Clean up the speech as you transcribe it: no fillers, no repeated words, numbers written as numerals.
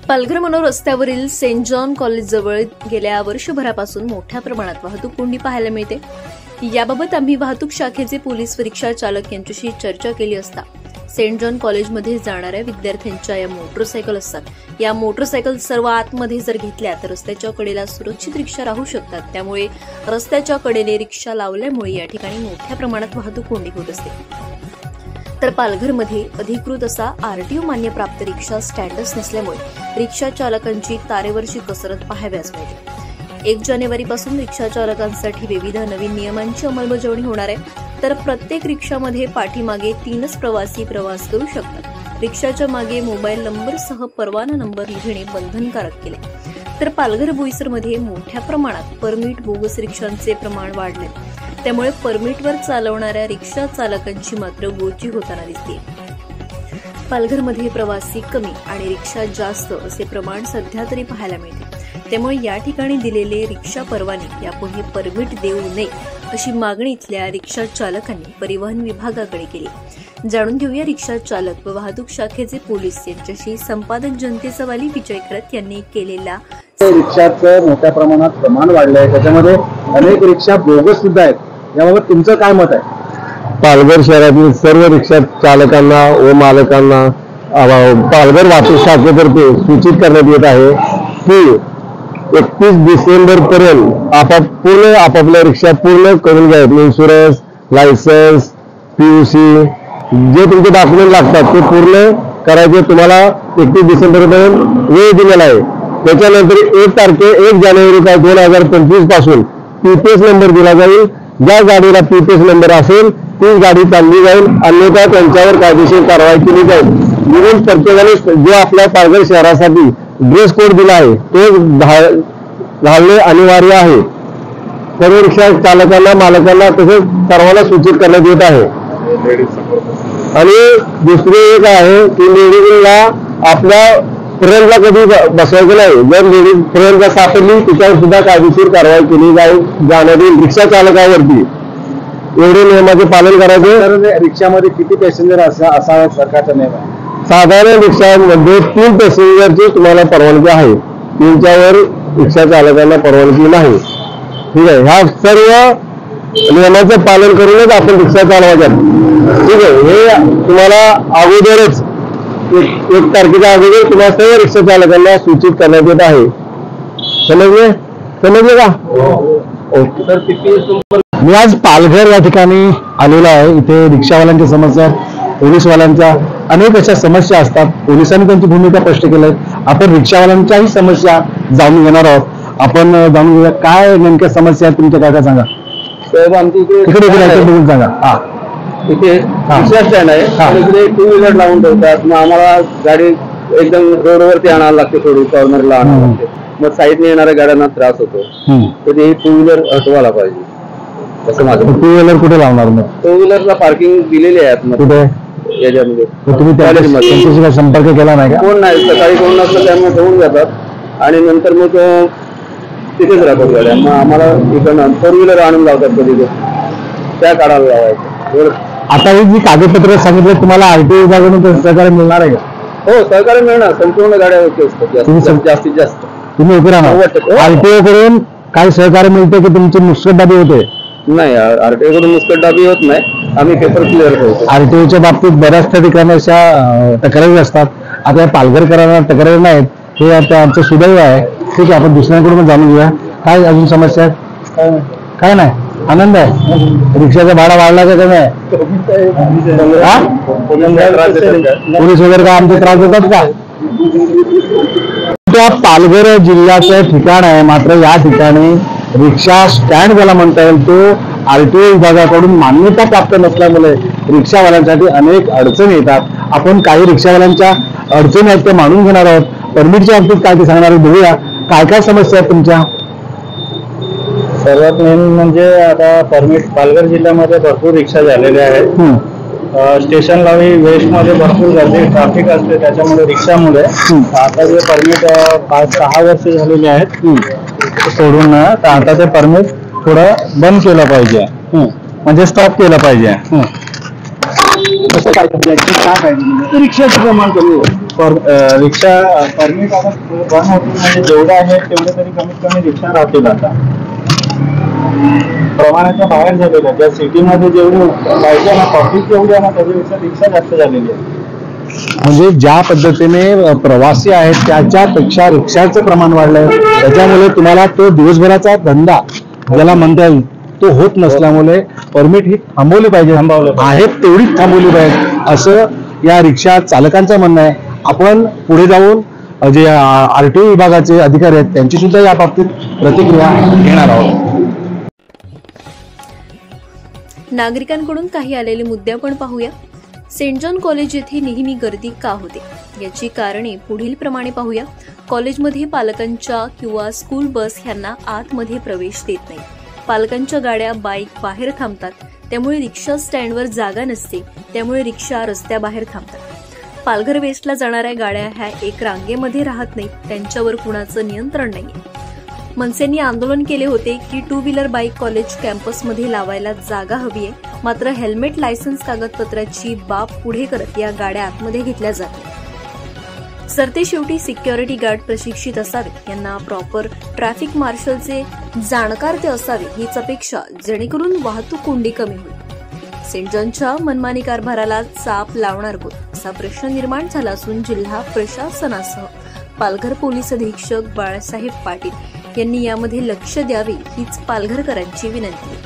पालघर मनोर रस्त्यावरील Saint John college जवळ गेल्या वर्षभरापासून मोठ्या प्रमाणात वाहतूक कोंडी पाहायला मिळते। याबाबत आम्ही वाहतूक शाखेचे पोलीस रिक्षा चालक यांच्याशी चर्चा केली असता सेंट जॉन कॉलेजमध्ये जाणाऱ्या विद्यार्थ्यांच्या या मोटरसायकल असतात। या मोटरसायकल सर्व आतमध्ये जर घेतल्या तर रस्त्याच्या कडेला सुरक्षित रिक्षा राहू शकतात। त्यामुळे रस्त्याच्या कडेने रिक्षा लावल्यामुळे या ठिकाणी मोठ्या प्रमाणात वाहतूक कोंडी होत असते। तर पालघरमध्ये अधिकृत असा आरटीओ मान्य प्राप्त रिक्षा स्टँडच नसल्यामुळे रिक्षा चालकांची तारेवरची कसरत पाहाव्यास मिळते। 1 जानेवारीपासून रिक्षा चालकांसाठी विविध नवीन नियमांची अंमलबजावणी होणार आहे। तर प्रत्येक रिक्षामध्ये पाठीमागे 3च प्रवासी प्रवास करू शकतात। रिक्षाच्या मागे मोबाईल नंबरसह परवाना नंबर लिहिणे बंधनकारक केले। तर पालघर बोईसरमध्ये मोठ्या प्रमाणात परमिट बोगस रिक्षांचे प्रमाण वाढले। त्यामुळे परमिटवर चालवणाऱ्या रिक्षा चालकांची मात्र गोची होताना दिसते। पालघरमध्ये प्रवासी कमी आणि रिक्षा जास्त असे प्रमाण सध्या तरी पाहायला मिळते। त्यामुळे या ठिकाणी दिलेले रिक्षा परवाने यापुढे परमिट देऊ नये अशी मागणी इथल्या रिक्षा चालकांनी परिवहन विभागाकडे केली। जाणून घेऊया रिक्षा चालक व वाहतूक शाखेचे पोलीस यांच्याशी संपादक जनतेचा वाली विजय खरत यांनी केलेला। रिक्षाचं मोठ्या प्रमाणात प्रमाण वाढलं आहे, त्याच्यामध्ये अनेक रिक्षा बोगस सुद्धा आहेत। याबाबत तुमचं काय मत आहे? पालघर शहरातील सर्व रिक्षा चालकांना व मालकांना पालघर वाहतूक शाखेतर्फे सूचित करण्यात येत आहे की 31 डिसेंबर पर्यंत आपापल्या रिक्षा पूर्ण करून घ्यावेत। इन्शुरन्स, लायसन्स, पीयूसी जे तुमचे डॉक्युमेंट लागतात ते पूर्ण करायचे। तुम्हाला 31 डिसेंबर पर्यंत वेळ दिलेला आहे। त्याच्यानंतर 1 जानेवारी 2025 पासून पीपीएस नंबर दिला जाईल। ज्या गाडीला पीपीएस नंबर असेल ती गाडी चालली जाईल, अन्यथा त्यांच्यावर कायदेशीर कारवाई केली जाईल। म्हणून प्रत्येकाने जो आपल्या पालघर शहरासाठी ड्रेस कोड दिला आहे तो घालणे अनिवार्य आहे। सर्व रिक्षा चालकांना, मालकांना तसेच सर्वांना सूचित करण्यात येत आहे। आणि दुसरे एक आहे की लेडीजला आपल्या फ्रेंडला कधी बसवायचं नाही। जर लेडीज फ्रेंडला सापडली तिच्यावर सुद्धा कायदेशीर कारवाई केली जाणार रिक्षा चालकावरती। एवढे नियमाचे पालन करायचे। रिक्षामध्ये किती पॅसेंजर असावा सरकारचा नियम आहे? साधारण रिक्षामध्ये 3 पॅसेंजरची तुम्हाला परवानगी आहे, 3च्या वर रिक्षा चालकांना परवानगी नाही। ठीक आहे, ह्या सर्व नियमाचं पालन करूनच आपण रिक्षा चालवायच्या। ठीक आहे, हे तुम्हाला अगोदरच 1 तारखेच्या अगोदर तुम्हाला सर्व रिक्षा चालकांना सूचित करण्यात येत आहे। समजले का? ओके। मी आज पालघर या ठिकाणी आलेलो आहे। इथे रिक्षावाल्यांच्या समस्या, पोलीसवाल्यांच्या अनेक अशा समस्या असतात। पोलिसांनी त्यांची भूमिका स्पष्ट केली आहे। आपण रिक्षावाल्यांच्याही समस्या जाणून घेणार आहोत। आपण जाणून घेऊया काय नेमक्या समस्या आहेत तुमच्या, काय सांगा साहेब? आमची इकडे बघून सांगा। हा, इथे रिक्षा स्टँड आहे, इकडे 2 व्हीलर लावून ठेवतात। मग आम्हाला गाडी एकदम रोडवरती आणायला लागते, थोडी कॉर्नरला आणायला लागते। मग साईडने येणाऱ्या गाड्यांना त्रास होतो, तर ते 2 व्हीलर हटवायला पाहिजे असं माझं। 2 व्हीलर कुठे लावणार? मग 2 व्हीलरला पार्किंग दिलेली आहे कुठे याच्यामध्ये। तुम्ही त्यांच्याशी काय संपर्क केला नाही का? कोण नाही, सकाळी कोण नसतं त्यामुळे घेऊन जातात आणि नंतर मग तिथेच राहतात गाड्या। मग आम्हाला इकडनं 4 व्हीलर आणून लावतात, कधी त्या काढायला लावायचं। आता ही जी कागदपत्र सांगितलं तुम्हाला आरटीओ विभागाकडून सहकार्य मिळणार आहे का? हो, सहकार्य मिळणार। संपूर्ण गाड्या ओके असतात, जास्तीत जास्त तुम्ही ओके राहणार। आरटीओ कडून काय सहकार्य मिळतं की तुमची मुस्कटदाबी होते? नाही, आरटीओ कडून मुस्कटदाबी होत नाही, आम्ही पेपर क्लिअर करतो। आरटीओच्या बाबतीत बऱ्याचशा ठिकाणी अशा तक्रारी असतात। आता पालघरकरांना तक्रारी नाहीत, हे आता आमचं सुदैव आहे। ठीक आहे, आपण दुसऱ्यांकडून जाणून घेऊया काय अजून समस्या आहेत। काय नाही, आनंद आहे। रिक्षाचा भाडा वाढला का नाही? पोलीस वगैरे काय आमचे त्रास देतात का? त्या पालघर जिल्ह्याचं ठिकाण आहे, मात्र या ठिकाणी रिक्षा स्टँड ज्याला म्हणता येईल तो आरटीओ विभागाकडून मान्यता प्राप्त नसल्यामुळे रिक्षावाल्यांसाठी अनेक अडचणी येतात। आपण काही रिक्षावाल्यांच्या अडचणी आहेत ते मानून घेणार आहोत। परमिटच्या बाबतीत काय ते सांगणार बघूया, काय काय समस्या आहेत तुमच्या? सर्वात मेन म्हणजे आता परमिट पालघर जिल्ह्यामध्ये भरपूर रिक्षा झालेल्या आहेत। स्टेशनला वेस्टमध्ये भरपूर गर्दी ट्रॅफिक असते, त्याच्यामुळे रिक्षामुळे आता जे परमिट 5-6 वर्ष झालेले आहेत सोडून, तर आता ते परमिट थोडं बंद केलं पाहिजे, म्हणजे स्टॉप केलं पाहिजे। कसं काय रिक्षाचं प्रमाण कमी होईल. रिक्षा परमिट आता बंद होतील म्हणजे जेवढं आहे तेवढे तरी कमीत कमी रिक्षा राहतील आता प्रमाणाच्या बाहेर झालेलं आहे. त्या सिटीमध्ये जेवढी पाहिजे ना पब्लिक जेवढी आहे ना त्याच्यापेक्षा रिक्षा जास्त झालेली आहे. म्हणजे ज्या पद्धतीने प्रवासी आहेत त्याच्यापेक्षा रिक्षाचं प्रमाण वाढलंय. त्याच्यामुळे तुम्हाला तो दिवसभराचा धंदा ज्याला म्हणता येईल तो होत नसल्यामुळे परमिट ही थांबवली पाहिजे. आहेत तेवढीच थांबवली पाहिजे असं या रिक्षा चालकांचं म्हणणं आहे. आपण पुढे जाऊन जे RTO विभागाचे अधिकारी आहेत त्यांची सुद्धा या बाबतीत प्रतिक्रिया घेणार आहोत. नागरिकांकडून काही आलेले मुद्दे आपण पाहूया. सेंट जॉन कॉलेज येथे नेहमी गर्दी का होते याची कारणे पुढील प्रमाणे पाहूया. कॉलेजमध्ये पालकांच्या किंवा स्कूल बस यांना आतमध्ये प्रवेश देत नाही. पालकांच्या गाड्या बाईक बाहेर थांबतात, त्यामुळे रिक्षा स्टँडवर जागा नसते, त्यामुळे रिक्षा रस्त्याबाहेर थांबतात. पालघर वेस्टला जाणाऱ्या गाड्या ह्या एक रांगेमध्ये राहत नाहीत, त्यांच्यावर कुणाचं नियंत्रण नाहीये. मनसेंनी आंदोलन केले होते की 2 व्हीलर बाईक कॉलेज कॅम्पसमध्ये लावायला जागा हवी आहे, मात्र हेल्मेट लायसन्स कागदपत्राची बाब पुढे करत या गाड्या आतमध्ये घेतल्या जातात. सरतेशेवटी सिक्युरिटी गार्ड प्रशिक्षित असावेत, यांना प्रॉपर ट्रॅफिक मार्शलचे जाणकार ते असावे हीच अपेक्षा, जेणेकरून वाहतूक कोंडी कमी होईल. सेंट जॉनच्या मनमानी कारभाराला चाप लावणार कोण असा प्रश्न निर्माण झाला असून जिल्हा प्रशासनासह पालघर पोलीस अधीक्षक बाळासाहेब पाटील यांनी यामध्ये लक्ष द्यावे हीच पालघरकरांची विनंती.